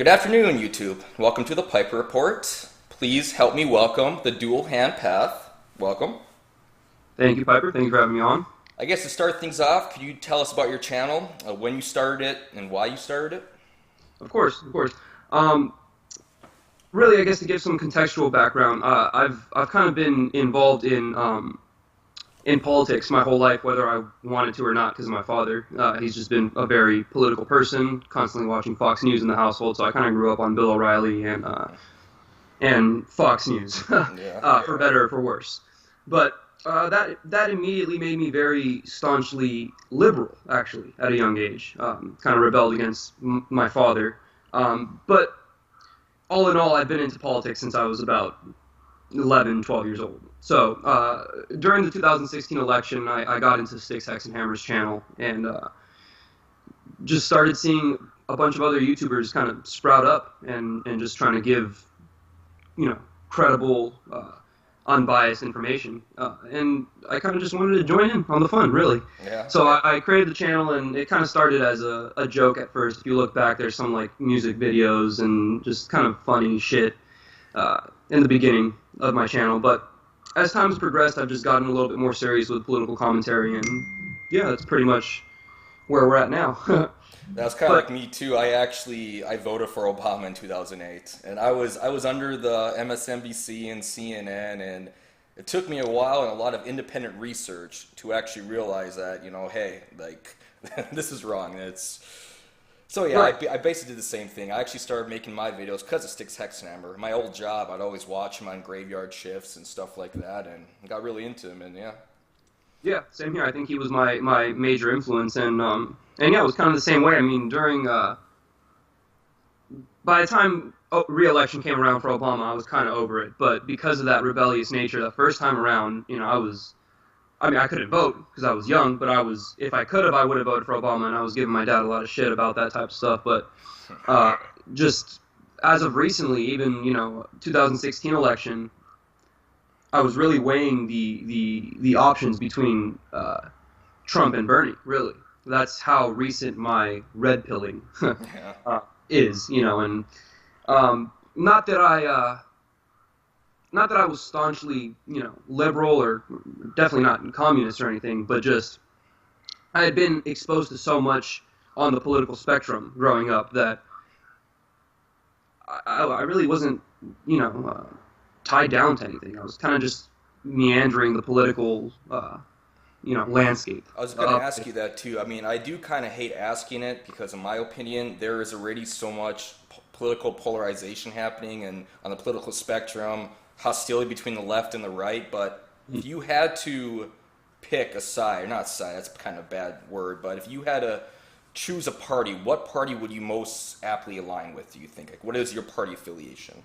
Good afternoon, YouTube. Welcome to the Piper Report. Please help me welcome the Dual Hand Path. Welcome. Thank you, Piper. Thank you for having me on. I guess to start things off, could you tell us about your channel, when you started it, and why you started it? Of course, of course. Um, Really, I guess to give some contextual background, I've kind of been involved in politics my whole life, whether I wanted to or not, because of my father. He's just been a very political person, constantly watching Fox News in the household. So I kind of grew up on Bill O'Reilly and Fox News, Yeah. for better or for worse. But that immediately made me very staunchly liberal, actually, at a young age. Kind of rebelled against my father. But all in all, I've been into politics since I was about 11, 12 years old. So during the 2016 election, I got into Sticks, Hex, and Hammers channel and just started seeing a bunch of other YouTubers kind of sprout up and just trying to give, credible, unbiased information. And I kind of just wanted to join in on the fun, really. Yeah. So I created the channel, and it kind of started as a joke at first. If you look back, there's some like music videos and just kind of funny shit in the beginning of my channel. But as time has progressed, I've just gotten a little bit more serious with political commentary, and yeah, that's pretty much where we're at now. That's kind of But like me too. I voted for Obama in 2008, and I was under the MSNBC and CNN, and it took me a while and a lot of independent research to actually realize that hey, like this is wrong. So yeah, right. I basically did the same thing. I actually started making my videos because of Sticks Hexenhammer. My old job, I'd always watch him on graveyard shifts and stuff like that, and got really into him. And yeah, Yeah, same here. I think he was my major influence, and yeah, it was kind of the same way. I mean, during by the time re-election came around for Obama, I was kind of over it. But because of that rebellious nature, the first time around, I couldn't vote because I was young, but if I could have, I would have voted for Obama, and I was giving my dad a lot of shit about that type of stuff. But just as of recently, even 2016 election, I was really weighing the options between Trump and Bernie. Really, that's how recent my red pilling yeah, is. And not that I was staunchly liberal or definitely not communist or anything, but just I had been exposed to so much on the political spectrum growing up that I really wasn't tied down to anything. I was kind of just meandering the political, landscape. I was going to ask you that too. I mean, I do kind of hate asking it because, in my opinion, there is already so much political polarization happening, and on the political spectrum, hostility between the left and the right. But if you had to pick a side, or not side, that's kind of a bad word, but if you had to choose a party, what party would you most aptly align with, do you think? Like, what is your party affiliation?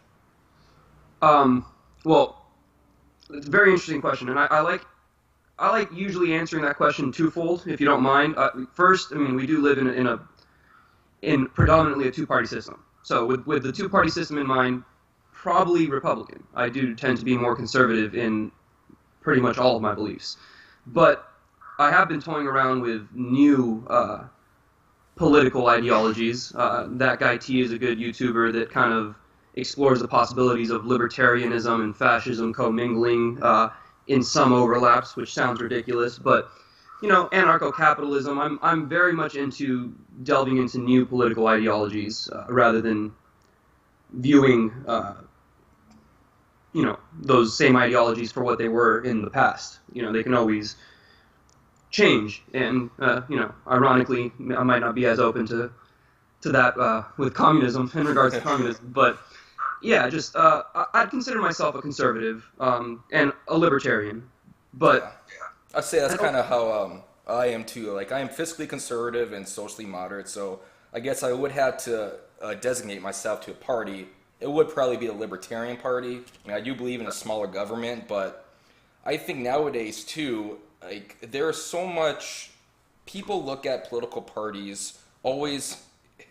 Well, it's a very interesting question, and I like usually answering that question twofold, if you don't mind. First, I mean, we do live in predominantly a two-party system. So with the two-party system in mind, probably Republican. I do tend to be more conservative in pretty much all of my beliefs. But I have been toying around with new political ideologies. That guy T is a good YouTuber that kind of explores the possibilities of libertarianism and fascism commingling in some overlaps, which sounds ridiculous, but anarcho-capitalism. I'm very much into delving into new political ideologies rather than viewing those same ideologies for what they were in the past. They can always change, and ironically, I might not be as open to that with communism in regards to communism, but yeah, just I'd consider myself a conservative and a libertarian, Yeah. but I'd say that's I don't. kind of how I am too. Like, I am fiscally conservative and socially moderate, so I guess I would have to designate myself to a party. It would probably be the Libertarian Party. I mean, I do believe in a smaller government, but I think nowadays too, like, there's so much people look at political parties always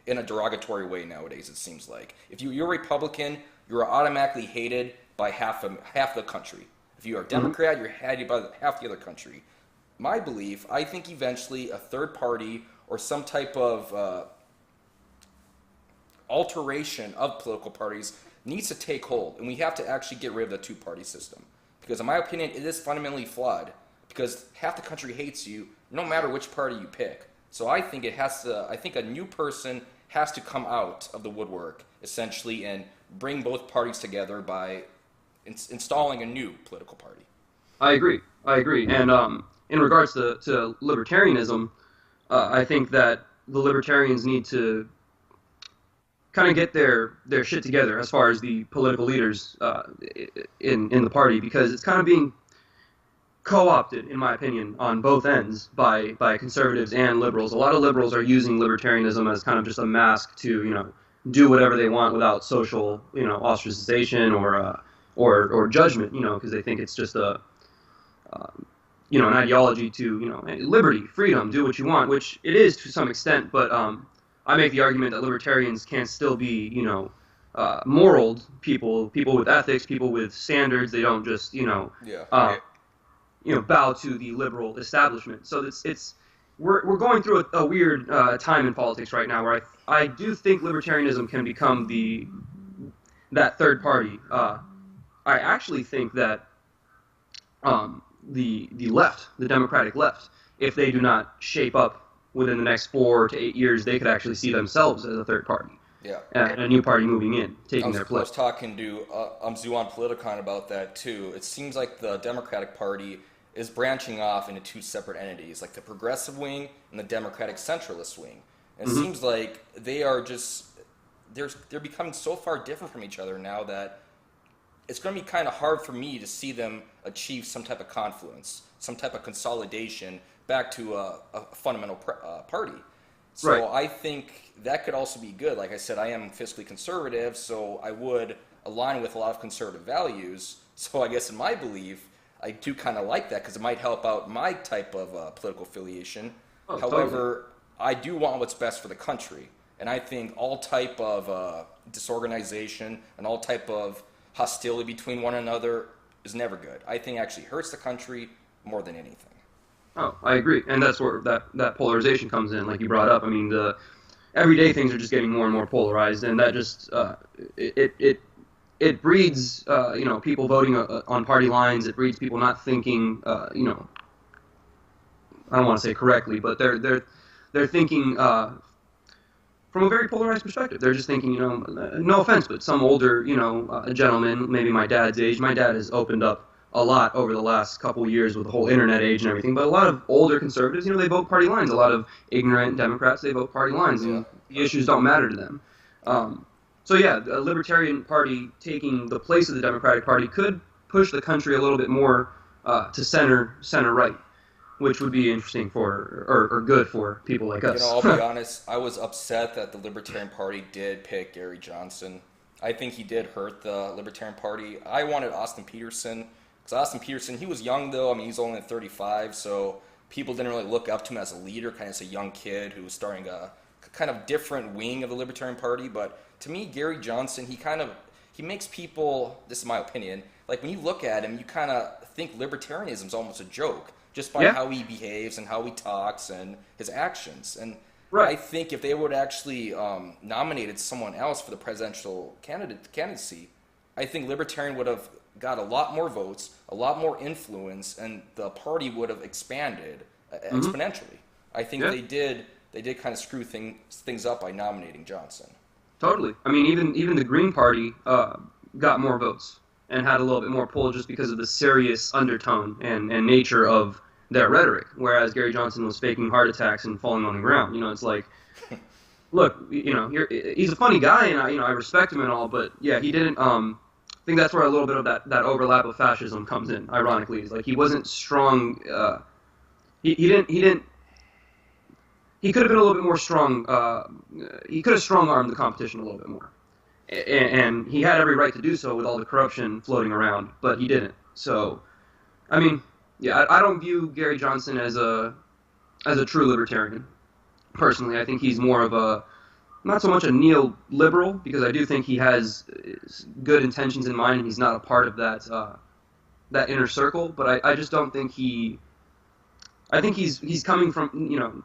in a derogatory way nowadays. It seems like if you're a Republican, you're automatically hated by half the country. If you are a Mhm. Democrat, you're hated by half the other country. My belief, I think eventually a third party or some type of alteration of political parties needs to take hold, and we have to actually get rid of the two-party system. Because in my opinion, it is fundamentally flawed. Because half the country hates you, no matter which party you pick. So I think it has to. I think a new person has to come out of the woodwork essentially and bring both parties together by installing a new political party. I agree. And in regards to libertarianism, I think that the libertarians need to kind of get their shit together as far as the political leaders in the party, because it's kind of being co-opted, in my opinion, on both ends by conservatives and liberals. A lot of liberals are using libertarianism as kind of just a mask to, do whatever they want without social, ostracization or judgment, because they think it's just an ideology to, liberty, freedom, do what you want, which it is to some extent, but I make the argument that libertarians can still be, moral people with ethics, people with standards. They don't just, bow to the liberal establishment. So we're going through a weird time in politics right now, where I do think libertarianism can become that third party. I actually think that the left, the Democratic left, if they do not shape up within the next 4 to 8 years, they could actually see themselves as a third party. Yeah. And a new party moving in, taking their place. I was talking to Zuan Politicon about that too. It seems like the Democratic Party is branching off into two separate entities, like the progressive wing and the Democratic centralist wing. And it seems like they are just they're becoming so far different from each other now that it's going to be kind of hard for me to see them achieve some type of confluence, some type of consolidation back to a fundamental party. So Right. I think that could also be good. Like I said, I am fiscally conservative, so I would align with a lot of conservative values. So I guess in my belief, I do kind of like that because it might help out my type of political affiliation. Oh, However, I do want what's best for the country. And I think all type of disorganization and all type of hostility between one another is never good. I think it actually hurts the country more than anything. Oh, I agree, and that's where that polarization comes in, like you brought up. I mean, the everyday things are just getting more and more polarized, and that just it breeds people voting on party lines. It breeds people not thinking I don't want to say correctly, but they're thinking from a very polarized perspective. They're just thinking, no offense, but some older gentleman, maybe my dad's age. My dad has opened up a lot over the last couple years with the whole internet age and everything, but a lot of older conservatives, they vote party lines. A lot of ignorant Democrats, they vote party lines, and the issues don't matter to them. So yeah, a Libertarian Party taking the place of the Democratic Party could push the country a little bit more to center right, which would be interesting or good for people like us. I'll be honest, I was upset that the Libertarian Party did pick Gary Johnson. I think he did hurt the Libertarian Party. I wanted Austin Peterson. Because Austin Peterson, he was young though. I mean, he's only 35, so people didn't really look up to him as a leader, kind of as a young kid who was starting a kind of different wing of the Libertarian Party. But to me, Gary Johnson, he makes people, this is my opinion, like when you look at him, you kind of think libertarianism is almost a joke, just by how he behaves and how he talks and his actions. And Right. I think if they would actually nominated someone else for the presidential candidacy, I think Libertarian would have got a lot more votes, a lot more influence, and the party would have expanded exponentially. I think they did kind of screw things up by nominating Johnson. Totally. I mean, even the Green Party got more votes and had a little bit more pull just because of the serious undertone and nature of their rhetoric, whereas Gary Johnson was faking heart attacks and falling on the ground. It's like, look, he's a funny guy, and I respect him and all, but yeah, he didn't. I think that's where a little bit of that overlap of fascism comes in. Ironically, it's like he wasn't strong. He could have been a little bit more strong. He could have strong-armed the competition a little bit more, and he had every right to do so with all the corruption floating around, but he didn't. So, I mean, yeah, I don't view Gary Johnson as a true libertarian. Personally, I think he's more of not so much a neoliberal, because I do think he has good intentions in mind and he's not a part of that inner circle, but I just don't think I think he's coming from,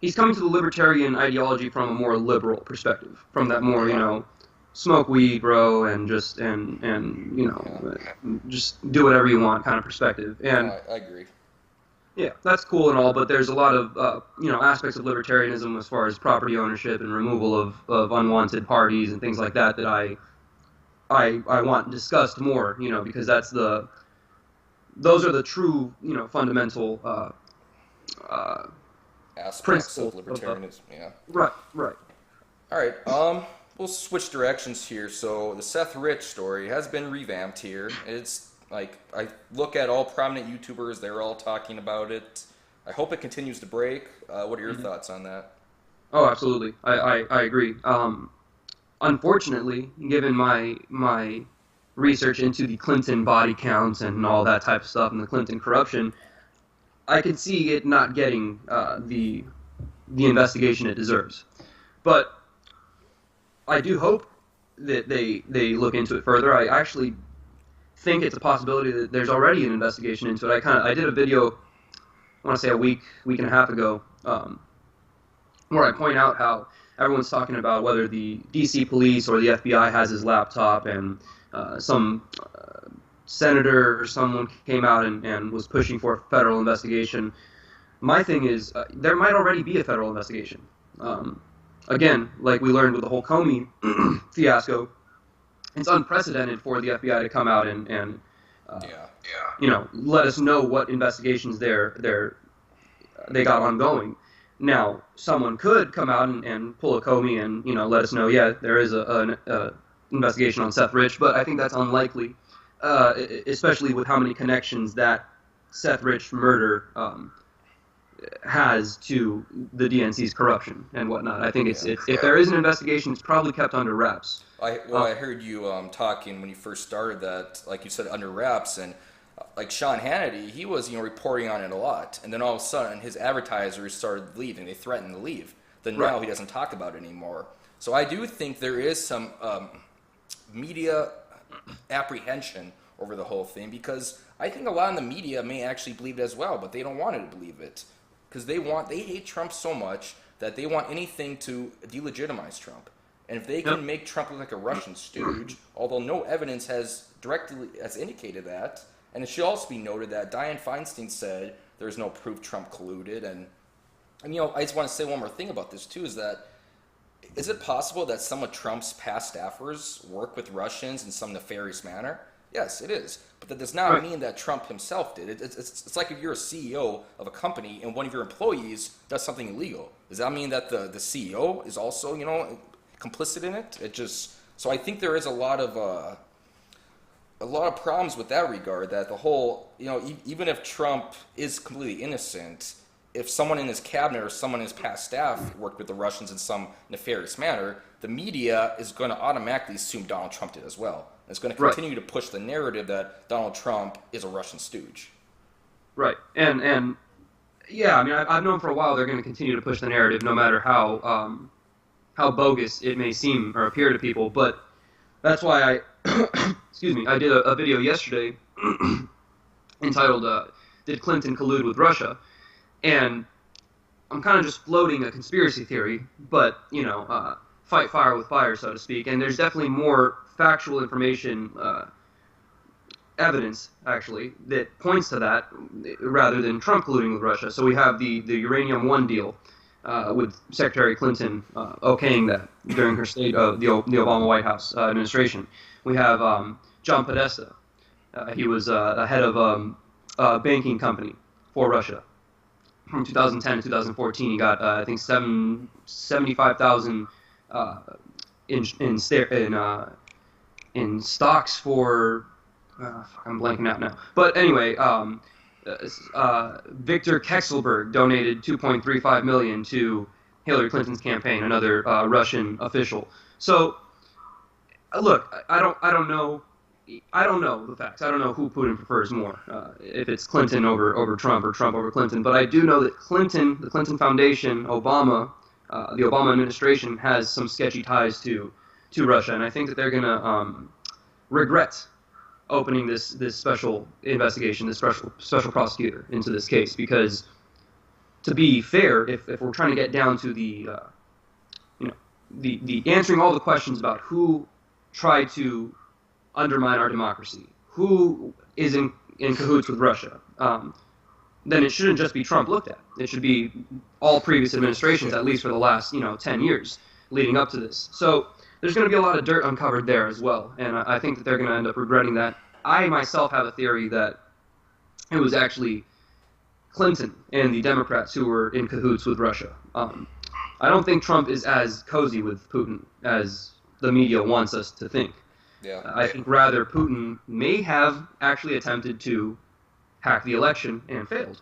he's coming to the libertarian ideology from a more liberal perspective, from that more, smoke weed, bro, and just just do whatever you want kind of perspective. And I agree. yeah, that's cool and all, but there's a lot of aspects of libertarianism as far as property ownership and removal of unwanted parties and things like that that I want discussed more, because those are the true, fundamental Aspects principles of libertarianism. Yeah. right, right. All right. We'll switch directions here. So the Seth Rich story has been revamped here. It's like I look at all prominent YouTubers; they're all talking about it. I hope it continues to break. What are your thoughts on that? Oh, absolutely. I agree. Unfortunately, given my research into the Clinton body counts and all that type of stuff and the Clinton corruption, I could see it not getting the investigation it deserves. But I do hope that they look into it further. I actually think it's a possibility that there's already an investigation into it. I did a video, I want to say a week and a half ago, where I point out how everyone's talking about whether the DC police or the FBI has his laptop, and some senator or someone came out and was pushing for a federal investigation. My thing is, there might already be a federal investigation. Again, like we learned with the whole Comey fiasco, it's unprecedented for the FBI to come out and let us know what investigations they got ongoing. Now, someone could come out and pull a Comey and let us know, yeah, there is an investigation on Seth Rich, but I think that's unlikely, especially with how many connections that Seth Rich murder has to the DNC's corruption and whatnot. I think it's if there is an investigation, it's probably kept under wraps. I heard you talking when you first started that, like you said, under wraps, and like Sean Hannity, he was reporting on it a lot, and then all of a sudden his advertisers started leaving. They threatened to leave. Then now he doesn't talk about it anymore. So I do think there is some media apprehension over the whole thing, because I think a lot of the media may actually believe it as well, but they don't want to believe it because they hate Trump so much that they want anything to delegitimize Trump. And if they can make Trump look like a Russian stooge, although no evidence has indicated that, and it should also be noted that Dianne Feinstein said there's no proof Trump colluded, and I just want to say one more thing about this too, is it possible that some of Trump's past staffers work with Russians in some nefarious manner? Yes, it is. But that does not mean that Trump himself did. It's like if you're a CEO of a company and one of your employees does something illegal. Does that mean that the CEO is also, complicit in it? So I think there is a lot of problems with that regard, that the whole, even if Trump is completely innocent, if someone in his cabinet or someone in his past staff worked with the Russians in some nefarious manner, the media is going to automatically assume Donald Trump did as well. It's going to continue to push the narrative that Donald Trump is a Russian stooge. Right. And yeah, I mean, I've known for a while they're going to continue to push the narrative no matter how bogus it may seem or appear to people. But that's why I did a video yesterday entitled, Did Clinton Collude with Russia? And I'm kind of just floating a conspiracy theory, but, fight fire with fire, so to speak. And there's definitely more factual information, evidence, actually, that points to that rather than Trump colluding with Russia. So we have the Uranium One deal with Secretary Clinton okaying that during her state of the Obama White House administration. We have John Podesta. He was a head of a banking company for Russia. From 2010 to 2014, he got I think 75,000 in stocks for I'm blanking out now. But anyway, Victor Kekselberg donated $2.35 million to Hillary Clinton's campaign, another Russian official. So look, I don't know the facts. I don't know who Putin prefers more, if it's Clinton over Trump or Trump over Clinton. But I do know that the Clinton Foundation, Obama, the Obama administration has some sketchy ties to Russia, and I think that they're going to regret opening this special investigation, this special prosecutor into this case, because to be fair, if we're trying to get down to the the answering all the questions about who tried to undermine our democracy, who is in cahoots with Russia, then it shouldn't just be Trump looked at. It should be all previous administrations, at least for the last 10 years leading up to this. So there's going to be a lot of dirt uncovered there as well, and I think that they're going to end up regretting that. I myself have a theory that it was actually Clinton and the Democrats who were in cahoots with Russia. I don't think Trump is as cozy with Putin as the media wants us to think. Yeah. I think rather Putin may have actually attempted to hack the election and failed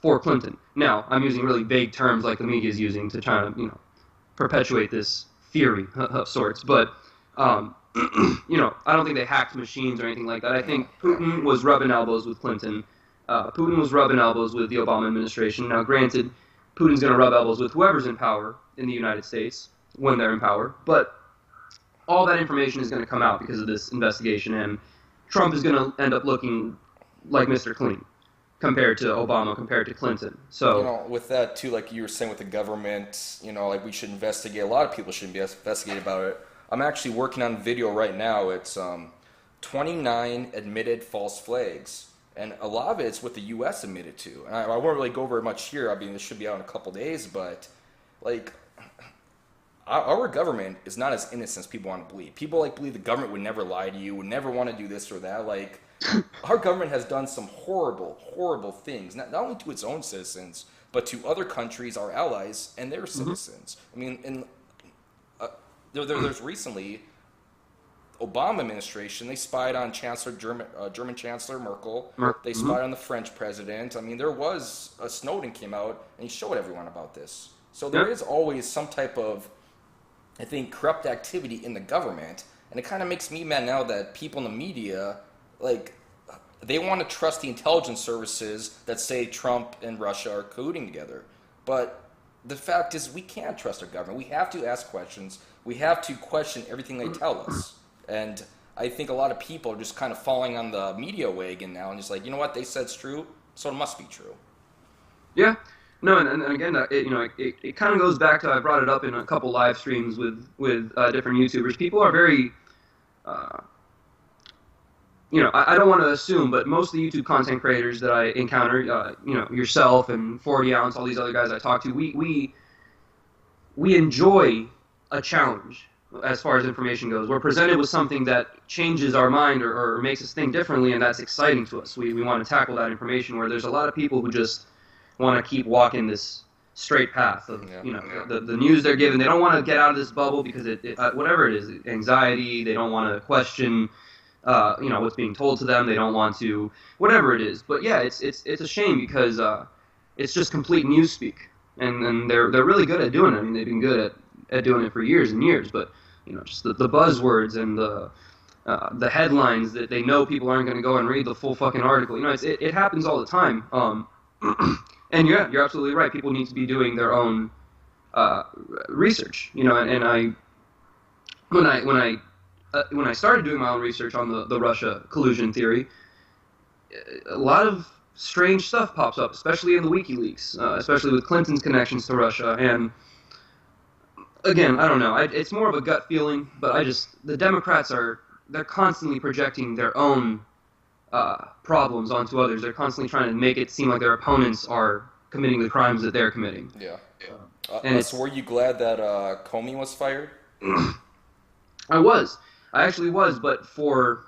for Clinton. Now, I'm using really vague terms like the media is using to try to, perpetuate this theory of sorts. But, I don't think they hacked machines or anything like that. I think Putin was rubbing elbows with Clinton. Putin was rubbing elbows with the Obama administration. Now, granted, Putin's going to rub elbows with whoever's in power in the United States when they're in power. But all that information is going to come out because of this investigation, and Trump is going to end up looking like Mr. Clean compared to Obama, compared to Clinton. So with that too, like you were saying with the government, like we should investigate. A lot of people should be investigated about it. I'm actually working on a video right now. It's 29 admitted false flags, and a lot of it's what the U.S. admitted to. And I won't really go over it much here. I mean, this should be out in a couple days, but like our government is not as innocent as people want to believe. People believe the government would never lie to you, would never want to do this or that. Like our government has done some horrible, horrible things, not only to its own citizens, but to other countries, our allies, and their citizens. I mean, there's recently Obama administration. They spied on German Chancellor Merkel. They spied on the French president. I mean, there was Snowden came out and he showed everyone about this. So there is always some type of, I think, corrupt activity in the government, and it kind of makes me mad now that people in the media, they want to trust the intelligence services that say Trump and Russia are colluding together. But the fact is we can't trust our government. We have to ask questions. We have to question everything they tell us. And I think a lot of people are just kind of falling on the media wagon now and just like, you know what, they said it's true, so it must be true. Yeah. No, and again, it kind of goes back to, I brought it up in a couple live streams with different YouTubers. People are very, I don't want to assume, but most of the YouTube content creators that I encounter, yourself and 40 Ounce, all these other guys I talk to, we enjoy a challenge as far as information goes. We're presented with something that changes our mind or makes us think differently, and that's exciting to us. We want to tackle that information, where there's a lot of people who just want to keep walking this straight path of the news they're given. They don't want to get out of this bubble because it whatever it is, anxiety. They don't want to question what's being told to them. They don't want to, whatever it is. But yeah, it's a shame because it's just complete newspeak, and they're really good at doing it. I mean, they've been good at doing it for years and years. But just the buzzwords and the headlines that they know people aren't going to go and read the full fucking article. It happens all the time. And yeah, you're absolutely right. People need to be doing their own research. And when I started doing my own research on the Russia collusion theory, a lot of strange stuff pops up, especially in the WikiLeaks, especially with Clinton's connections to Russia. And again, I don't know. It's more of a gut feeling, but the Democrats they're constantly projecting their own problems onto others. They're constantly trying to make it seem like their opponents are committing the crimes that they're committing. Yeah. So were you glad that Comey was fired? I actually was, but for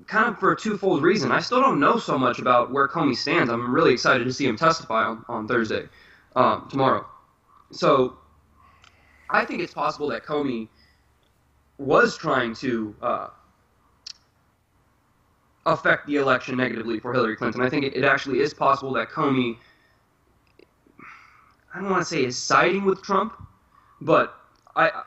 kind of for a twofold reason. I still don't know so much about where Comey stands. I'm really excited to see him testify on Thursday, tomorrow. So I think it's possible that Comey was trying to affect the election negatively for Hillary Clinton. I think it actually is possible that Comey, I don't want to say is siding with Trump, but I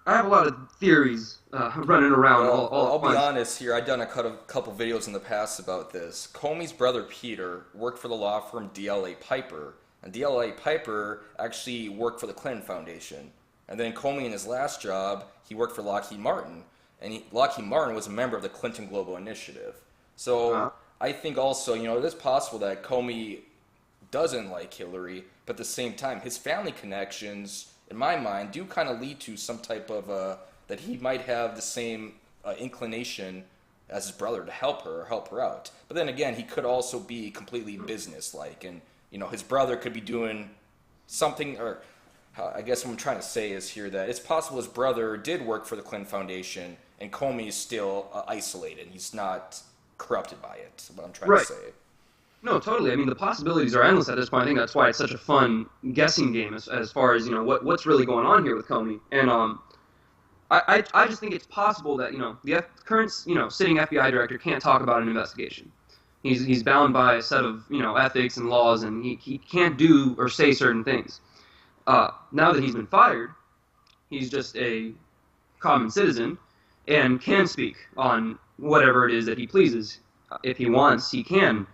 have a lot of theories running around. I'll be honest here. I've done a couple videos in the past about this. Comey's brother Peter worked for the law firm DLA Piper, and DLA Piper actually worked for the Clinton Foundation. And then Comey, in his last job, he worked for Lockheed Martin, and Lockheed Martin was a member of the Clinton Global Initiative. So I think also, it is possible that Comey doesn't like Hillary, but at the same time, his family connections, in my mind, do kind of lead to some type of that he might have the same inclination as his brother to help her or help her out. But then again, he could also be completely business-like, and his brother could be doing something, or I guess what I'm trying to say is here that it's possible his brother did work for the Clinton Foundation, and Comey is still isolated. He's not corrupted by it. That's what I'm trying to say. No, totally. I mean, the possibilities are endless at this point. I think that's why it's such a fun guessing game as far as what's really going on here with Comey. And I just think it's possible that the current sitting FBI director can't talk about an investigation. He's bound by a set of ethics and laws, and he can't do or say certain things. Now that he's been fired, he's just a common citizen and can speak on whatever it is that he pleases. If he wants, he can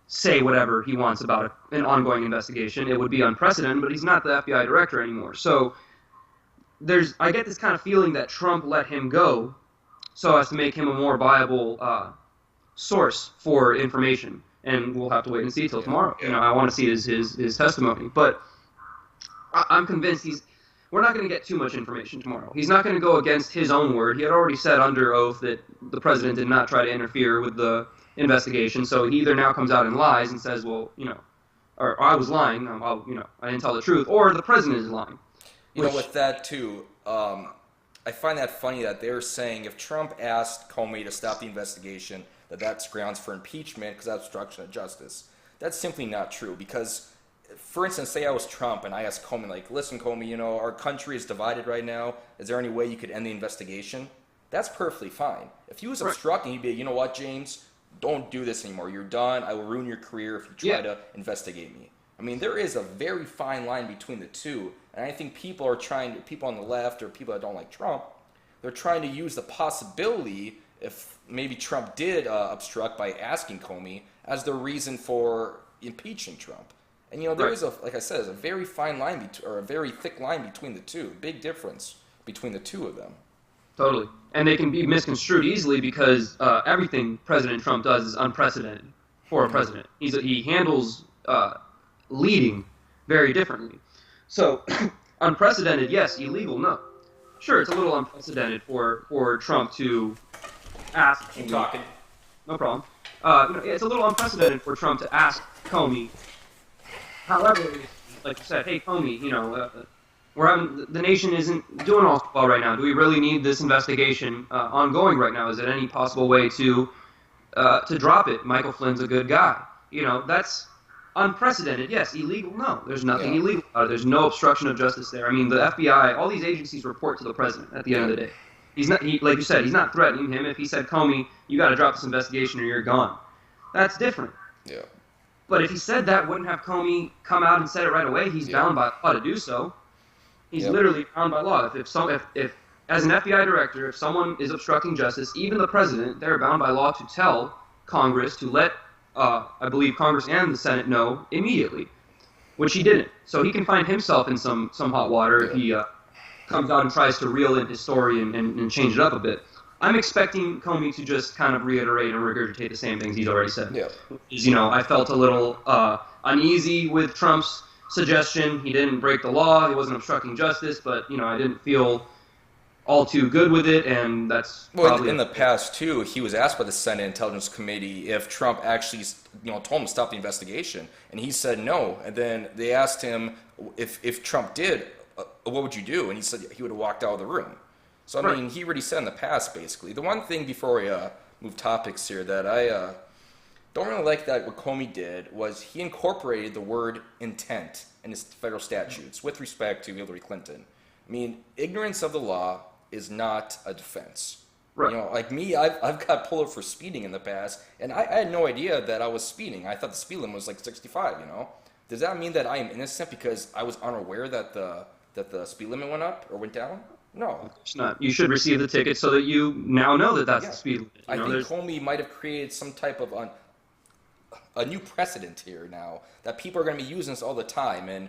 say whatever he wants about an ongoing investigation. It would be unprecedented, but he's not the FBI director anymore. So I get this kind of feeling that Trump let him go so as to make him a more viable source for information. And we'll have to wait and see till tomorrow. I want to see his testimony. But I'm convinced we're not going to get too much information tomorrow. He's not going to go against his own word. He had already said under oath that the president did not try to interfere with the investigation. So he either now comes out and lies and says, well, or I was lying, I didn't tell the truth, or the president is lying. With that too, I find that funny that they're saying if Trump asked Comey to stop the investigation, that's grounds for impeachment because that's obstruction of justice. That's simply not true because, for instance, say I was Trump and I asked Comey, like, listen, Comey, our country is divided right now. Is there any way you could end the investigation? That's perfectly fine. If he was obstructing, he'd be, you know what, James, don't do this anymore. You're done. I will ruin your career if you try to investigate me. I mean, there is a very fine line between the two, and I think people on the left or people that don't like Trump, they're trying to use the possibility if maybe Trump did obstruct by asking Comey as the reason for impeaching Trump. And there is like I said, a very fine line or a very thick line between the two. Big difference between the two of them. Totally, and they can be misconstrued easily because everything President Trump does is unprecedented for a president. He handles leading very differently. So unprecedented, yes. Illegal, no. Sure, it's a little unprecedented for Trump to ask. Keep talking. No problem. It's a little unprecedented for Trump to ask Comey. However, like you said, hey Comey, the nation isn't doing all well right now. Do we really need this investigation ongoing right now? Is there any possible way to drop it? Michael Flynn's a good guy. That's unprecedented. Yes. Illegal? No. There's nothing illegal about it. There's no obstruction of justice there. I mean, the FBI, all these agencies report to the president at the end of the day. He's not, like you said, he's not threatening him. If he said, Comey, you got to drop this investigation or you're gone, that's different. Yeah. But if he said that, wouldn't have Comey come out and said it right away? He's bound by law to do so. He's literally bound by law. If as an FBI director, if someone is obstructing justice, even the president, they're bound by law to tell Congress to let, I believe, Congress and the Senate know immediately, which he didn't. So he can find himself in some hot water if he comes out and tries to reel in his story and change it up a bit. I'm expecting Comey to just kind of reiterate and regurgitate the same things he's already said. Yeah. I felt a little uneasy with Trump's suggestion. He didn't break the law. He wasn't obstructing justice, but, I didn't feel all too good with it, and that's probably... in the past, too, he was asked by the Senate Intelligence Committee if Trump actually, told him to stop the investigation, and he said no. And then they asked him if Trump did, what would you do? And he said he would have walked out of the room. So, I mean, he already said in the past, basically. The one thing before we move topics here that I don't really like that what Comey did was he incorporated the word intent in his federal statutes with respect to Hillary Clinton. I mean, ignorance of the law is not a defense. Right. Like me, I've got pulled over for speeding in the past, and I had no idea that I was speeding. I thought the speed limit was like 65, Does that mean that I am innocent because I was unaware that the speed limit went up or went down? No. It's not. You should receive the ticket so that you now know that that's the speed limit. I think Comey might have created some type of a new precedent here now that people are going to be using this all the time. And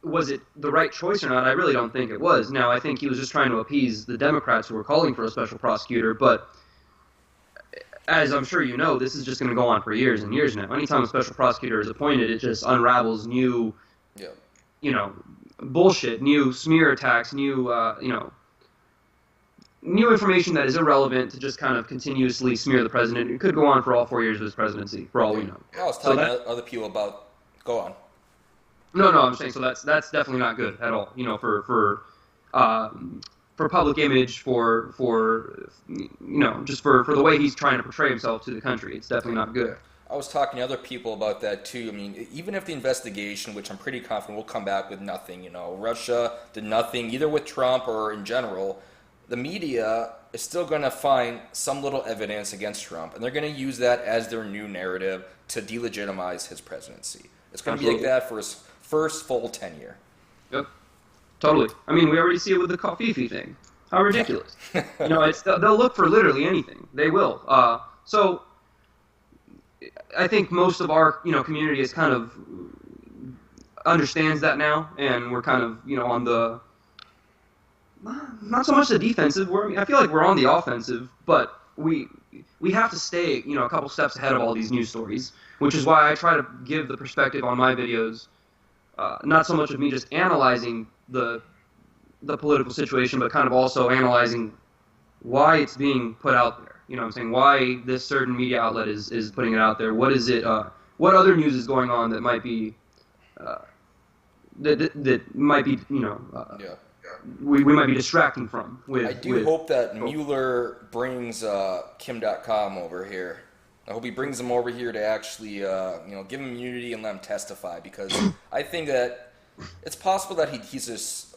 was it the right choice or not? I really don't think it was. Now, I think he was just trying to appease the Democrats who were calling for a special prosecutor, but as I'm sure you know, this is just going to go on for years and years now. Anytime a special prosecutor is appointed, it just unravels new, Yeah. you know, bullshit, new smear attacks, new, new information that is irrelevant to just kind of continuously smear the president. It could go on for all 4 years of his presidency, for all we know. I was talking to other people about. Go on. No, I'm saying so that's definitely not good at all. You know, for public image, for you know, just for the way he's trying to portray himself to the country, it's definitely not good. I was talking to other people about that too. I mean, even if the investigation, which I'm pretty confident will come back with nothing, Russia did nothing, either with Trump or in general, the media is still going to find some little evidence against Trump, and they're going to use that as their new narrative to delegitimize his presidency. It's going to be like that for his first full tenure. Yep, totally. I mean, we already see it with the Kofifi thing. How ridiculous! They'll look for literally anything. They will. So I think most of our community is kind of understands that now, and we're kind of on the not so much the defensive. I feel like we're on the offensive, but we have to stay a couple steps ahead of all these news stories, which is why I try to give the perspective on my videos, not so much of me just analyzing the political situation, but kind of also analyzing why it's being put out there. You know what I'm saying? Why this certain media outlet is putting it out there. What is it? What other news is going on that might be that might be Yeah. we might be distracting from. I do hope that Mueller brings Kim.com over here. I hope he brings them over here to actually give him immunity and let him testify, because I think that it's possible that he's just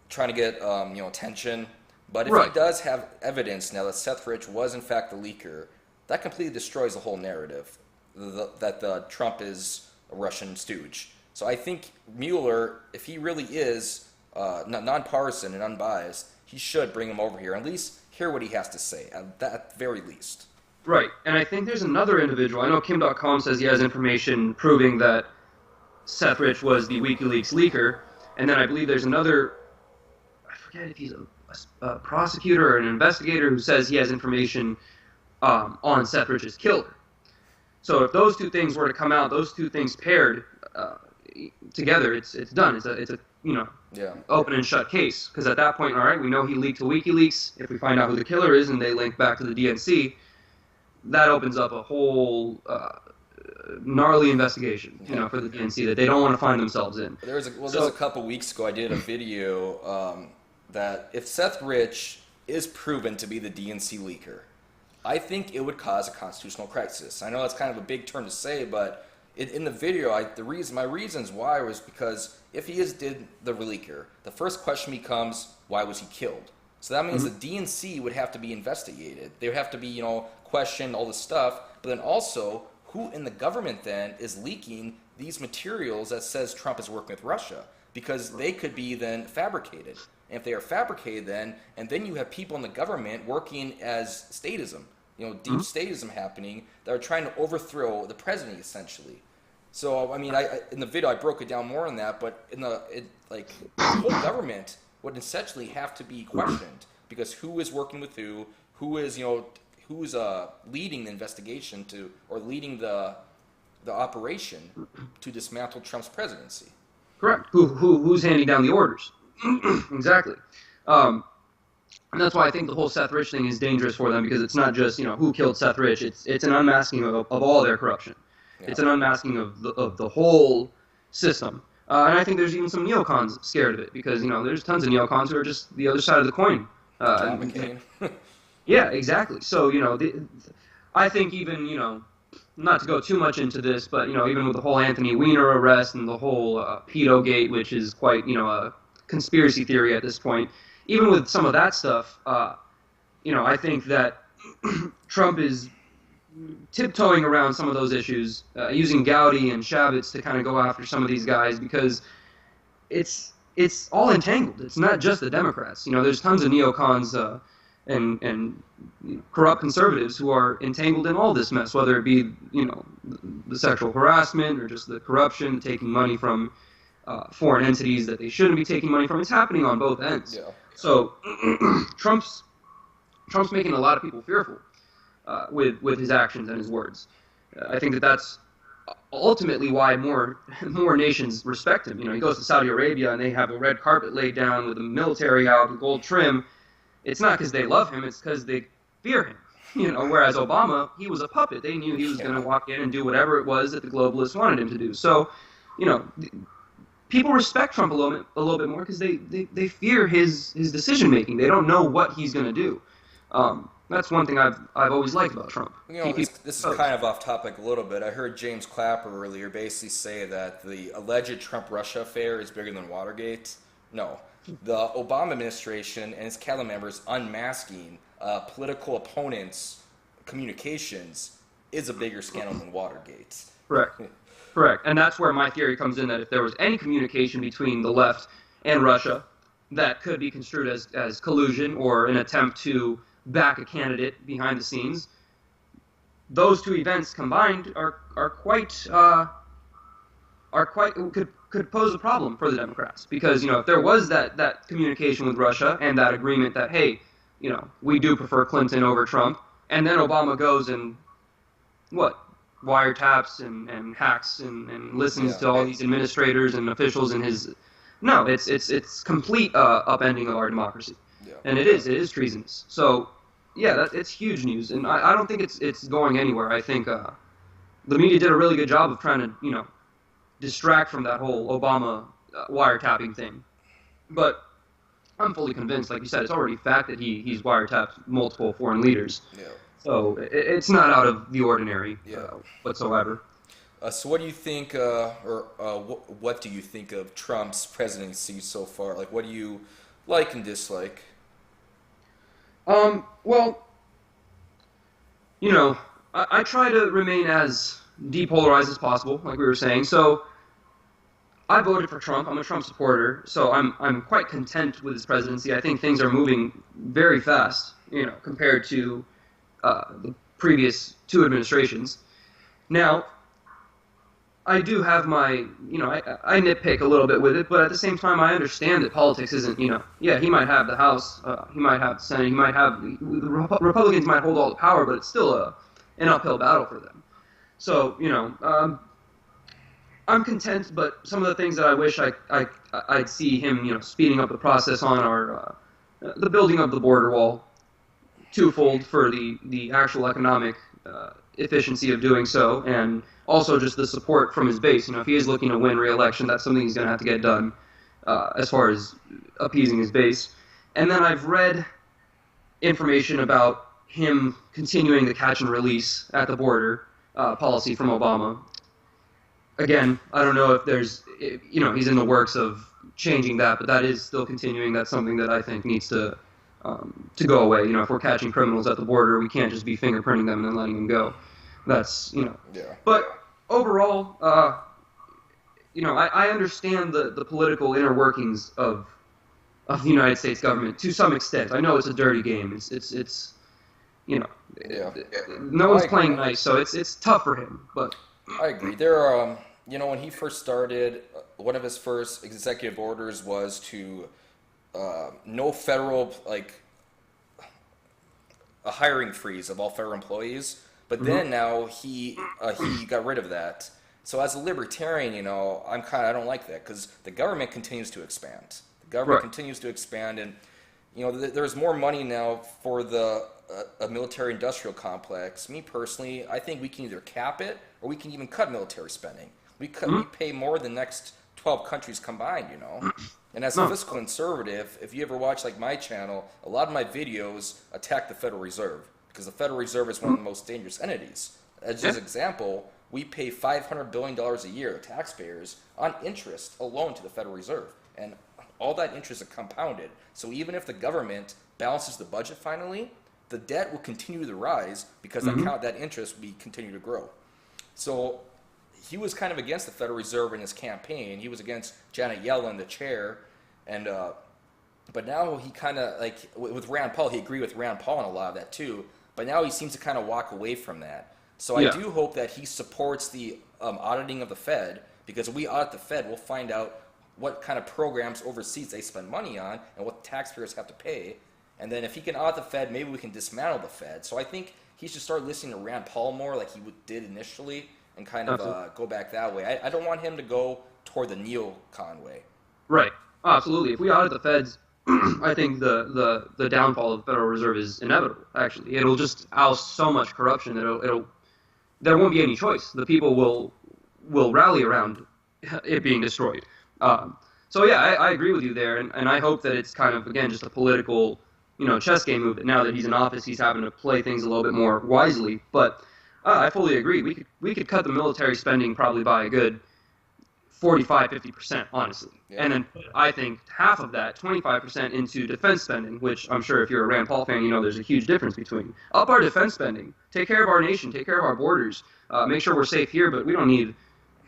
trying to get attention. But if he does have evidence now that Seth Rich was in fact the leaker, that completely destroys the whole narrative that Trump is a Russian stooge. So I think Mueller, if he really is nonpartisan and unbiased, he should bring him over here, at least hear what he has to say, at the very least. Right, and I think there's another individual. I know Kim.com says he has information proving that Seth Rich was the WikiLeaks leaker, and then I believe there's another, I forget if he's a prosecutor or an investigator, who says he has information on Seth Rich's killer. So if those two things were to come out, those two things paired together, it's done. It's a open and shut case. Because at that point, all right, we know he leaked to WikiLeaks. If we find out who the killer is and they link back to the DNC, that opens up a whole gnarly investigation, for the DNC that they don't want to find themselves in. Just a couple weeks ago, I did a video that if Seth Rich is proven to be the DNC leaker, I think it would cause a constitutional crisis. I know that's kind of a big term to say, but in the video, my reasons why was because if he did the leaker, the first question becomes, why was he killed? So that means the DNC would have to be investigated. They would have to be, questioned, all this stuff. But then also, who in the government then is leaking these materials that says Trump is working with Russia? Because they could be then fabricated. And if they are fabricated and then you have people in the government working as statism, deep statism happening, that are trying to overthrow the president, essentially. So, I mean, in the video, I broke it down more on that, but the whole government would essentially have to be questioned, because who is working with who is, who's leading the investigation or leading the operation to dismantle Trump's presidency. Correct. Who's handing down the orders? Exactly. And that's why I think the whole Seth Rich thing is dangerous for them, because it's not just who killed Seth Rich. It's an unmasking of all their corruption. Yeah. It's an unmasking of the whole system. And I think there's even some neocons scared of it, because there's tons of neocons who are just the other side of the coin. John McCain. Yeah, exactly. So I think even not to go too much into this, but even with the whole Anthony Weiner arrest and the whole pedogate, which is quite a conspiracy theory at this point. Even with some of that stuff, I think that Trump is tiptoeing around some of those issues, using Gowdy and Shavitz to kind of go after some of these guys, because it's all entangled. It's not just the Democrats. There's tons of neocons and corrupt conservatives who are entangled in all this mess, whether it be the sexual harassment or just the corruption, taking money from foreign entities that they shouldn't be taking money from. It's happening on both ends. Yeah. So Trump's making a lot of people fearful with his actions and his words. I think that's ultimately why more nations respect him. You know, he goes to Saudi Arabia and they have a red carpet laid down with the military out, with gold trim. It's not because they love him; it's because they fear him. You know, whereas Obama, he was a puppet. They knew he was going to walk in and do whatever it was that the globalists wanted him to do. So, you know, people respect Trump a little bit more because they fear his decision making. They don't know what he's going to do. That's one thing I've always liked about Trump. You know, this is kind of off topic a little bit. I heard James Clapper earlier basically say that the alleged Trump-Russia affair is bigger than Watergate. No. The Obama administration and its cabinet members unmasking political opponents' communications is a bigger scandal than Watergate. Correct. Correct. And that's where my theory comes in, that if there was any communication between the left and Russia that could be construed as collusion or an attempt to back a candidate behind the scenes, those two events combined are quite could pose a problem for the Democrats, because, you know, if there was that communication with Russia and that agreement that, hey, you know, we do prefer Clinton over Trump, and then Obama goes and wiretaps and hacks and listens to all these administrators and officials in his, no, it's complete upending of our democracy. Yeah. And it is treasonous. So yeah, it's huge news, and I don't think it's going anywhere. I think the media did a really good job of trying to, you know, distract from that whole Obama wiretapping thing. But I'm fully convinced, like you said, it's already fact that he's wiretapped multiple foreign leaders. Yeah. So it's not out of the ordinary whatsoever. So what do you think, what do you think of Trump's presidency so far? Like, what do you like and dislike? Well, you know, I try to remain as depolarized as possible, like we were saying. So I voted for Trump. I'm a Trump supporter, so I'm quite content with his presidency. I think things are moving very fast, you know, compared to the previous two administrations. Now, I do have my, you know, I nitpick a little bit with it, but at the same time, I understand that politics isn't, you know, yeah, he might have the House, he might have the Senate, he might have, the Republicans might hold all the power, but it's still an uphill battle for them. So, you know, I'm content, but some of the things that I wish I'd see him, you know, speeding up the process on are the building of the border wall, twofold for the actual economic efficiency of doing so, and also just the support from his base. You know, if he is looking to win re-election, that's something he's going to have to get done as far as appeasing his base. And then I've read information about him continuing the catch and release at the border policy from Obama. Again, I don't know if there's, you know, he's in the works of changing that, but that is still continuing. That's something that I think needs to go away. You know, if we're catching criminals at the border, we can't just be fingerprinting them and then letting them go. That's, you know. Yeah. But overall, you know, I understand the political inner workings of the United States government to some extent. I know it's a dirty game. It's you know, no one's playing nice, so it's tough for him. But I agree. There are, you know, when he first started, one of his first executive orders was to no federal, like, a hiring freeze of all federal employees. But then now he got rid of that. So as a libertarian, you know, I don't like that, because the government continues to expand. The government continues to expand, and, you know, there's more money now for the a military-industrial complex. Me personally, I think we can either cap it or we can even cut military spending. We pay more than the next 12 countries combined, you know. And as a fiscal conservative, if you ever watch, like, my channel, a lot of my videos attack the Federal Reserve, because the Federal Reserve is one of the most dangerous entities. As an example, we pay $500 billion a year, taxpayers, on interest alone to the Federal Reserve. And all that interest is compounded. So even if the government balances the budget finally, the debt will continue to rise because that interest will continue to grow. So he was kind of against the Federal Reserve in his campaign. He was against Janet Yellen, the chair, and but now he kind of, like, with Rand Paul, he agreed with Rand Paul on a lot of that too. But now he seems to kind of walk away from that. So I do hope that he supports the auditing of the Fed, because if we audit the Fed, we'll find out what kind of programs overseas they spend money on and what taxpayers have to pay. And then if he can audit the Fed, maybe we can dismantle the Fed. So I think he should start listening to Rand Paul more like he did initially and kind of go back that way. I don't want him to go toward the neocon way. Right. Oh, absolutely. If we audit the Feds, I think the downfall of the Federal Reserve is inevitable. Actually, it'll just oust so much corruption that there won't be any choice. The people will rally around it being destroyed. So yeah, I agree with you there, and I hope that it's kind of, again, just a political, chess game move. That now that he's in office, he's having to play things a little bit more wisely. But I fully agree. We could cut the military spending probably by a good 45-50%, honestly. Yeah. And then I think half of that, 25%, into defense spending, which I'm sure if you're a Rand Paul fan, there's a huge difference between. Up our defense spending, take care of our nation, take care of our borders, make sure we're safe here, but we don't need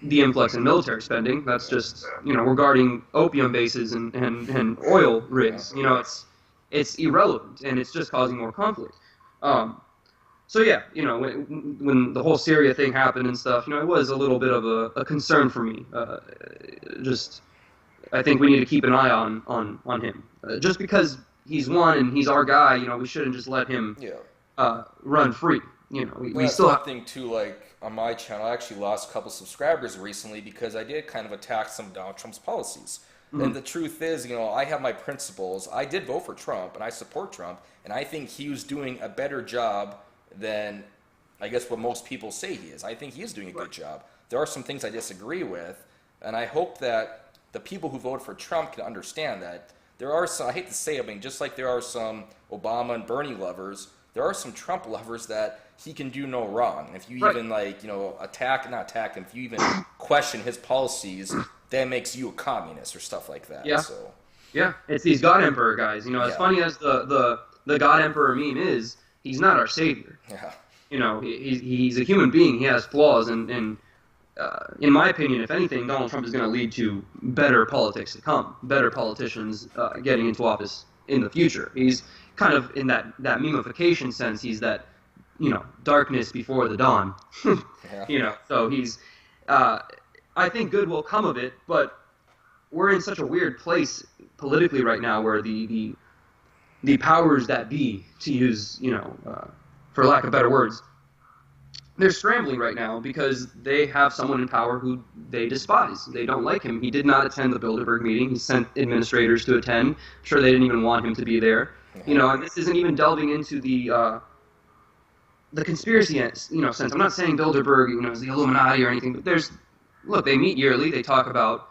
the influx in military spending. That's just, we're guarding opium bases and oil rigs. It's irrelevant, and it's just causing more conflict. So yeah, when the whole Syria thing happened and stuff, it was a little bit of a concern for me. I think we need to keep an eye on him. Just because he's won and he's our guy, we shouldn't just let him run free. We still have something too, like on my channel. I actually lost a couple subscribers recently because I did kind of attack some of Donald Trump's policies. Mm-hmm. And the truth is, I have my principles. I did vote for Trump, and I support Trump, and I think he was doing a better job than I guess what most people say he is. I think he is doing a good job. There are some things I disagree with, and I hope that the people who voted for Trump can understand that there are some, I hate to say it, just like there are some Obama and Bernie lovers, there are some Trump lovers that he can do no wrong. And if you even not attack him, if you even question his policies, that makes you a communist or stuff like that. Yeah. So yeah, it's these God Emperor guys. As funny as the God Emperor meme is, he's not our savior. Yeah. He's a human being. He has flaws, and in my opinion, if anything, Donald Trump is going to lead to better politics to come, better politicians getting into office in the future. He's kind of in that memification sense. He's that darkness before the dawn. Yeah. So he's. I think good will come of it, but we're in such a weird place politically right now, where the powers that be, to use, for lack of better words, they're scrambling right now because they have someone in power who they despise. They don't like him. He did not attend the Bilderberg meeting. He sent administrators to attend. I'm sure they didn't even want him to be there. And this isn't even delving into the conspiracy, sense. I'm not saying Bilderberg, is the Illuminati or anything, but they meet yearly. They talk about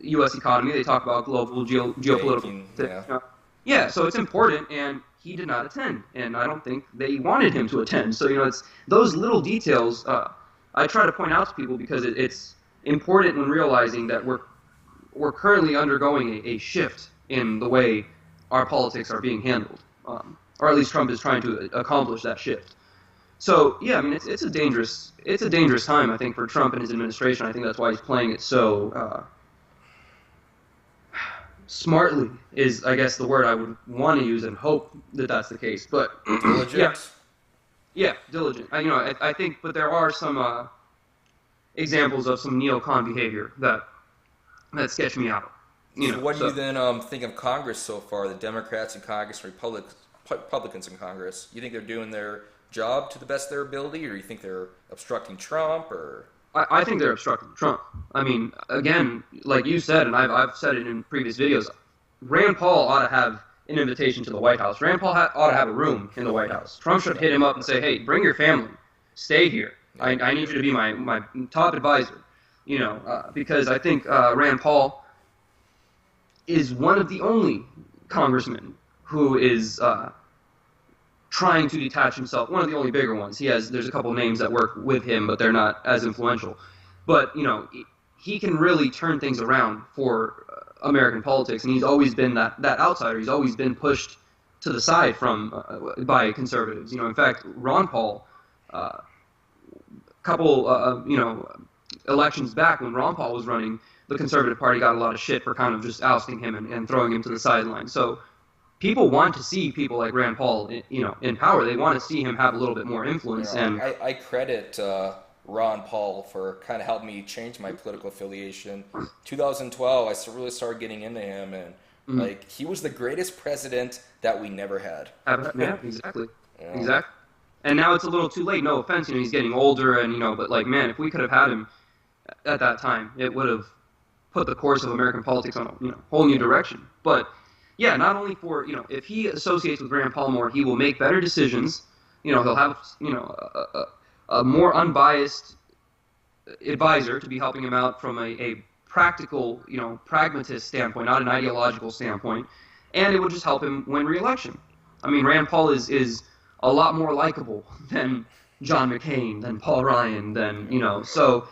U.S. economy. They talk about global geopolitical. Yeah, so it's important, and he did not attend, and I don't think they wanted him to attend. So, it's those little details I try to point out to people because it's important when realizing that we're currently undergoing a shift in the way our politics are being handled, or at least Trump is trying to accomplish that shift. So, yeah, it's a dangerous time, I think, for Trump and his administration. I think that's why he's playing it so smartly is, I guess, the word I would want to use, and hope that that's the case. But diligent. Yeah, diligent. I think, but there are some examples of some neocon behavior that sketch me out. So what do you then think of Congress so far? The Democrats in Congress, Republicans in Congress. You think they're doing their job to the best of their ability, or you think they're obstructing Trump, or? I think they're obstructing Trump. Again, like you said, and I've said it in previous videos, Rand Paul ought to have an invitation to the White House. Rand Paul ought to have a room in the White House. Trump should hit him up and say, hey, bring your family. Stay here. I need you to be my top advisor. Because I think Rand Paul is one of the only congressmen who is trying to detach himself. One of the only bigger ones. There's a couple names that work with him, but they're not as influential. But he can really turn things around for American politics, and he's always been that outsider. He's always been pushed to the side by conservatives. In fact, Ron Paul, elections back when Ron Paul was running, the Conservative Party got a lot of shit for kind of just ousting him and throwing him to the sideline. So people want to see people like Rand Paul, in power. They want to see him have a little bit more influence. I credit Ron Paul for kind of helping me change my political affiliation. 2012, really started getting into him, and like he was the greatest president that we never had. Yeah, exactly. Yeah. Exactly. And now it's a little too late. No offense, he's getting older, and but like, man, if we could have had him at that time, it would have put the course of American politics on a whole new direction. But yeah, not only for if he associates with Rand Paul more, he will make better decisions. He'll have a more unbiased advisor to be helping him out from a practical, pragmatist standpoint, not an ideological standpoint, and it would just help him win re-election. I mean, Rand Paul is a lot more likable than John McCain, than Paul Ryan, than so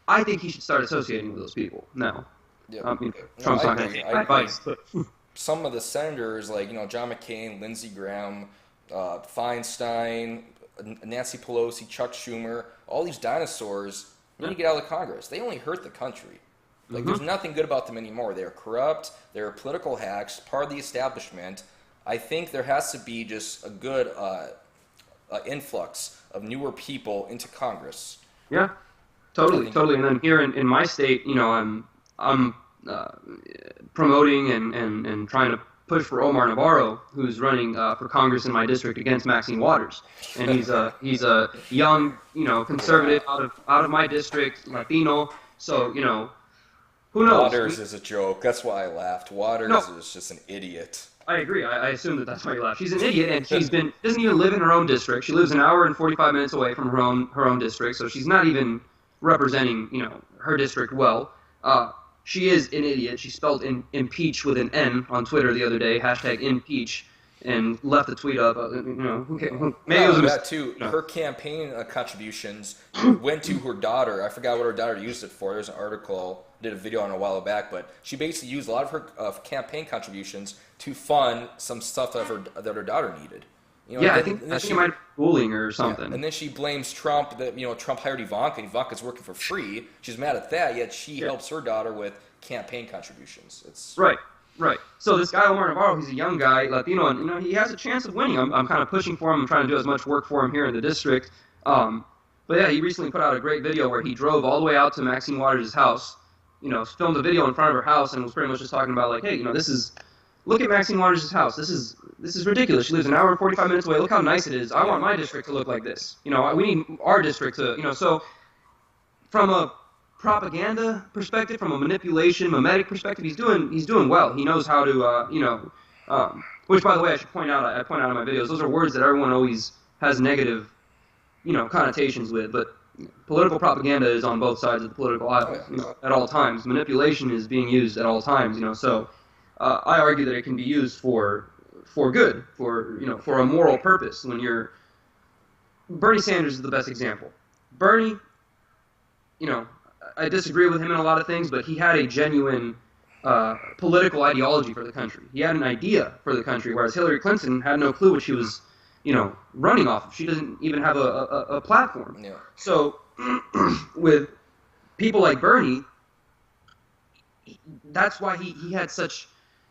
I think he should start associating with those people now. Yeah. Trump's not going to get advice. Some of the senators, like John McCain, Lindsey Graham, Feinstein, Nancy Pelosi, Chuck Schumer, all these dinosaurs need to get out of Congress. They only hurt the country. Like, there's nothing good about them anymore. They're corrupt. They're political hacks, part of the establishment. I think there has to be just a good influx of newer people into Congress. Yeah, totally. And then here in my state, I'm promoting and trying to push for Omar Navarro, who's running for Congress in my district against Maxine Waters, and he's a young conservative out of my district, Latino. So who knows? Waters is a joke. That's why I laughed. Waters is just an idiot. I agree. I assume that's why you laughed. She's an idiot, and doesn't even live in her own district. She lives an hour and 45 minutes away from her own district, so she's not even representing her district well. She is an idiot. She spelled impeach with an N on Twitter the other day, #impeach, and left the tweet up. Maybe it was that too. Her campaign contributions went to her daughter. I forgot what her daughter used it for. There's an article, did a video on it a while back, but she basically used a lot of her campaign contributions to fund some stuff that her daughter needed. I think she might be bullying her or something. Yeah, and then she blames Trump that Trump hired Ivanka, and Ivanka's working for free. She's mad at that, yet she helps her daughter with campaign contributions. It's right. So this guy Omar Navarro, he's a young guy, Latino, and he has a chance of winning. I'm kind of pushing for him. I'm trying to do as much work for him here in the district. But yeah, he recently put out a great video where he drove all the way out to Maxine Waters' house. Filmed a video in front of her house and was pretty much just talking about like, hey, look at Maxine Waters' house. This is ridiculous. She lives an hour and 45 minutes away. Look how nice it is. I want my district to look like this. We need our district to, so from a propaganda perspective, from a manipulation, mimetic perspective, he's doing well. He knows how to, which by the way, I should point out, I point out in my videos, those are words that everyone always has negative, connotations with, but political propaganda is on both sides of the political aisle, at all times. Manipulation is being used at all times, so I argue that it can be used for good, for a moral purpose. Bernie Sanders is the best example. Bernie, I disagree with him in a lot of things, but he had a genuine political ideology for the country. He had an idea for the country, whereas Hillary Clinton had no clue what she was, running off of. She doesn't even have a platform. Yeah. So with people like Bernie, that's why he had such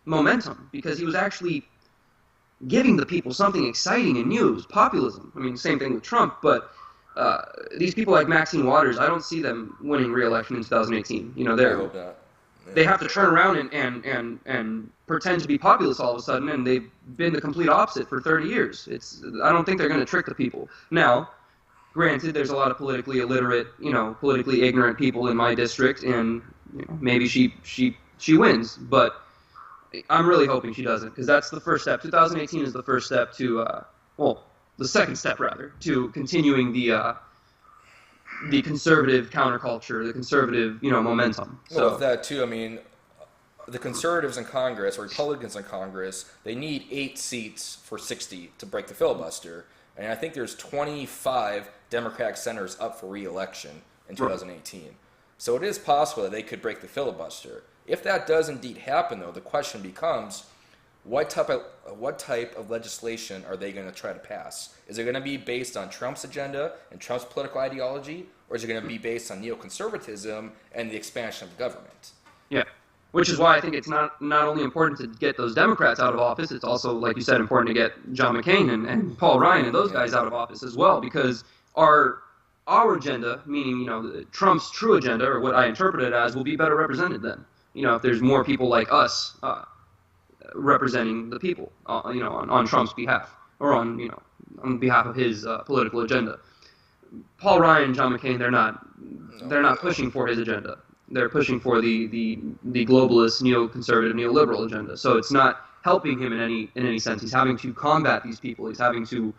momentum, because he was actually giving the people something exciting and new. It was populism. I mean, same thing with Trump, but these people like Maxine Waters, I don't see them winning re-election in 2018. They have to turn around and pretend to be populist all of a sudden, and they've been the complete opposite for 30 years. I don't think they're going to trick the people. Now, granted, there's a lot of politically illiterate, politically ignorant people in my district, and maybe she wins, but I'm really hoping she doesn't, because that's the first step. 2018 is the first step to, the second step rather, to continuing the conservative counterculture, the conservative, momentum. Well, with that too, I mean, the conservatives in Congress, or Republicans in Congress, they need 8 seats for 60 to break the filibuster, and I think there's 25 Democratic senators up for re-election in 2018. Right. So it is possible that they could break the filibuster. If that does indeed happen, though, the question becomes, what type of legislation are they going to try to pass? Is it going to be based on Trump's agenda and Trump's political ideology, or is it going to be based on neoconservatism and the expansion of the government? Yeah, which is why I think it's not only important to get those Democrats out of office, it's also, like you said, important to get John McCain and Paul Ryan and those guys out of office as well, because our our agenda, meaning, Trump's true agenda, or what I interpret it as, will be better represented then. If there's more people like us representing the people, on Trump's behalf, or on behalf of his political agenda. Paul Ryan, John McCain, they're not pushing for his agenda. They're pushing for the globalist, neoconservative, neoliberal agenda. So it's not helping him in any sense. He's having to combat these people. He's having to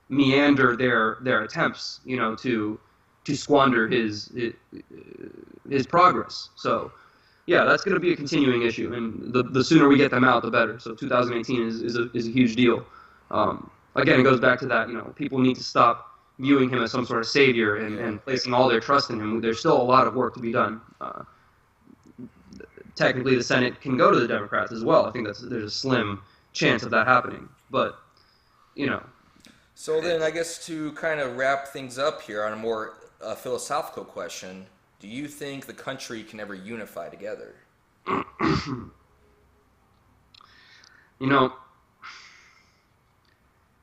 meander their attempts, to squander his progress. So, yeah, that's going to be a continuing issue, and the sooner we get them out, the better. So 2018 is a huge deal. Again, it goes back to that. People need to stop viewing him as some sort of savior and placing all their trust in him. There's still a lot of work to be done. Technically, the Senate can go to the Democrats as well. I think there's a slim chance of that happening, but So then, I guess to kind of wrap things up here on a more philosophical question, do you think the country can ever unify together?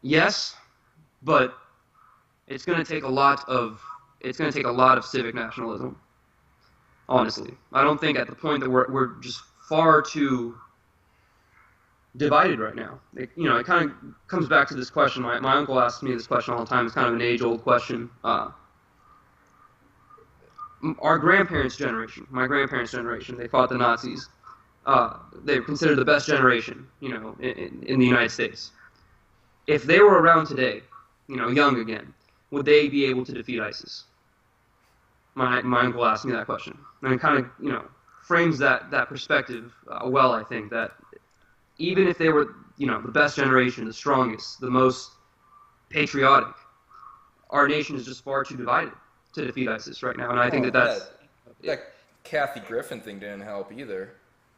Yes, but it's going to take a lot of civic nationalism. Honestly, I don't think at the point that we're just far too divided right now. It kind of comes back to this question. My uncle asks me this question all the time. It's kind of an age-old question. Our grandparents' generation, my grandparents' generation, they fought the Nazis. They were considered the best generation, in the United States. If they were around today, young again, would they be able to defeat ISIS? My uncle asked me that question, and it kind of frames that perspective well. I think that even if they were the best generation, the strongest, the most patriotic, our nation is just far too divided to defeat ISIS right now, and I think that Kathy Griffin thing didn't help either.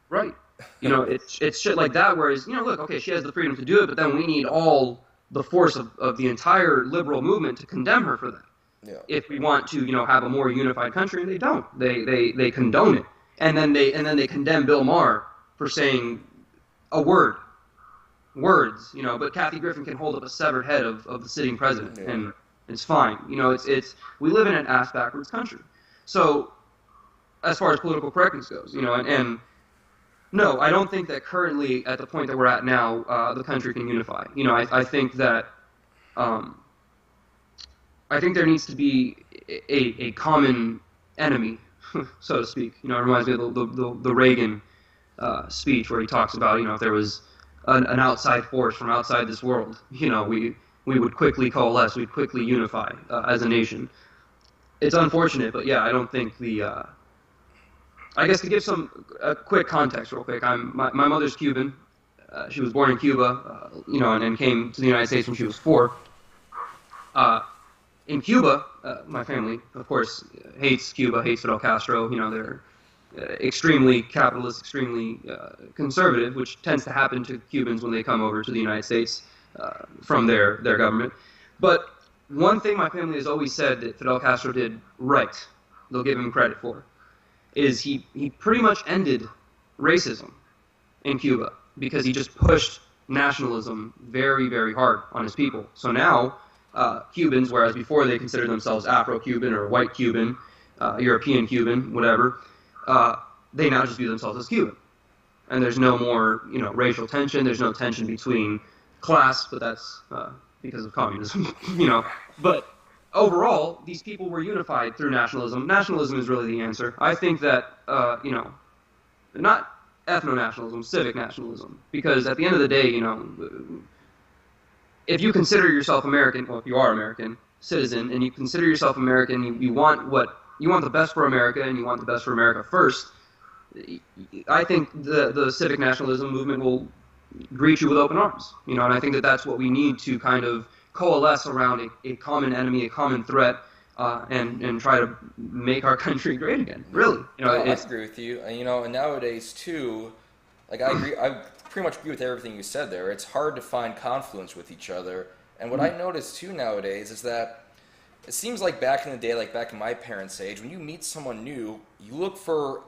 Right. It's shit like that. Whereas look, okay, she has the freedom to do it, but then we need all the force of the entire liberal movement to condemn her for that. Yeah. If we want to, have a more unified country, and they don't. They condone it, and then they condemn Bill Maher for saying a words. But Kathy Griffin can hold up a severed head of the sitting president, and it's fine. It's we live in an ass backwards country. So, as far as political correctness goes, and no, I don't think that currently at the point that we're at now, the country can unify. I think that. I think there needs to be a common enemy, so to speak. It reminds me of the Reagan speech where he talks about, if there was an outside force from outside this world, we would quickly coalesce, we'd quickly unify as a nation. It's unfortunate, but yeah, I don't think I guess to give a quick context real quick, my mother's Cuban. She was born in Cuba, and came to the United States when she was 4. In Cuba, my family, of course, hates Cuba, hates Fidel Castro. They're extremely capitalist, extremely conservative, which tends to happen to Cubans when they come over to the United States from their government. But one thing my family has always said that Fidel Castro did right, they'll give him credit for, is he pretty much ended racism in Cuba because he just pushed nationalism very, very hard on his people. So now, Cubans, whereas before they considered themselves Afro-Cuban or white Cuban, European Cuban, whatever, they now just view themselves as Cuban. And there's no more, racial tension. There's no tension between class, but that's because of communism, But overall, these people were unified through nationalism. Nationalism is really the answer. I think that, not ethno-nationalism, civic nationalism. Because at the end of the day, if you consider yourself American, well, if you are American citizen, and you consider yourself American, you want the best for America, and you want the best for America first, I think the civic nationalism movement will greet you with open arms. And I think that that's what we need to kind of coalesce around a common enemy, a common threat, and try to make our country great again. Really, I agree with you. And nowadays too, like I agree. I pretty much agree with everything you said there. It's hard to find confluence with each other. And what I notice too nowadays is that it seems like back in the day, like back in my parents' age, when you meet someone new, you look for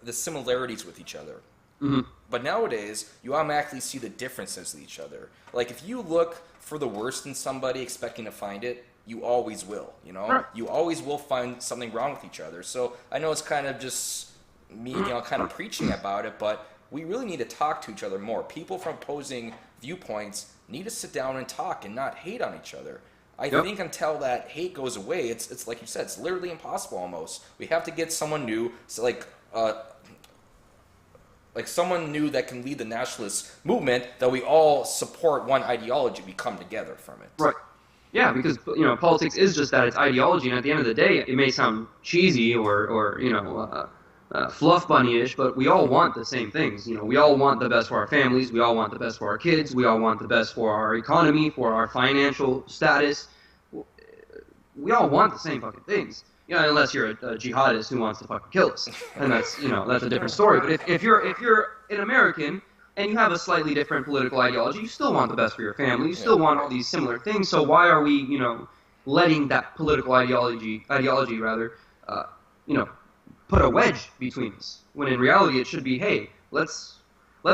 the similarities with each other. Mm-hmm. But nowadays, you automatically see the differences in each other. Like if you look for the worst in somebody expecting to find it, you always will. You know, Right. you always will find something wrong with each other. So I know it's kind of just me, kind of preaching about it, but we really need to talk to each other more. People from opposing viewpoints need to sit down and talk and not hate on each other. I Yep. think until that hate goes away, it's like you said, it's literally impossible almost. We have to get someone new, so like someone new that can lead the nationalist movement, that we all support one ideology, we come together from it. Right. Yeah, because politics is just that, it's ideology, and at the end of the day, it may sound cheesy or fluff bunny-ish, but we all want the same things. We all want the best for our families, we all want the best for our kids, we all want the best for our economy, for our financial status. We all want the same fucking things. Unless you're a jihadist who wants to fucking kill us, and that's a different story. But if you're an American and you have a slightly different political ideology, you still want the best for your family. You still want all these similar things. So why are we, letting that political ideology rather, put a wedge between us? When in reality, it should be, hey, let's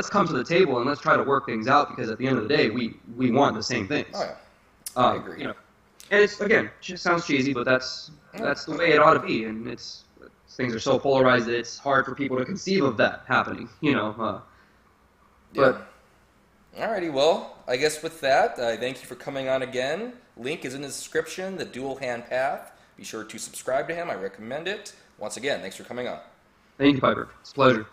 come to the table and let's try to work things out, because at the end of the day, we want the same things. Oh yeah, I agree. And it's, again, it sounds cheesy, but that's the way it ought to be. And things are so polarized that it's hard for people to conceive of that happening. But Alrighty, well, I guess with that, I thank you for coming on again. Link is in the description, the Dual Hand Path. Be sure to subscribe to him. I recommend it. Once again, thanks for coming on. thank you, Piper. It's a pleasure.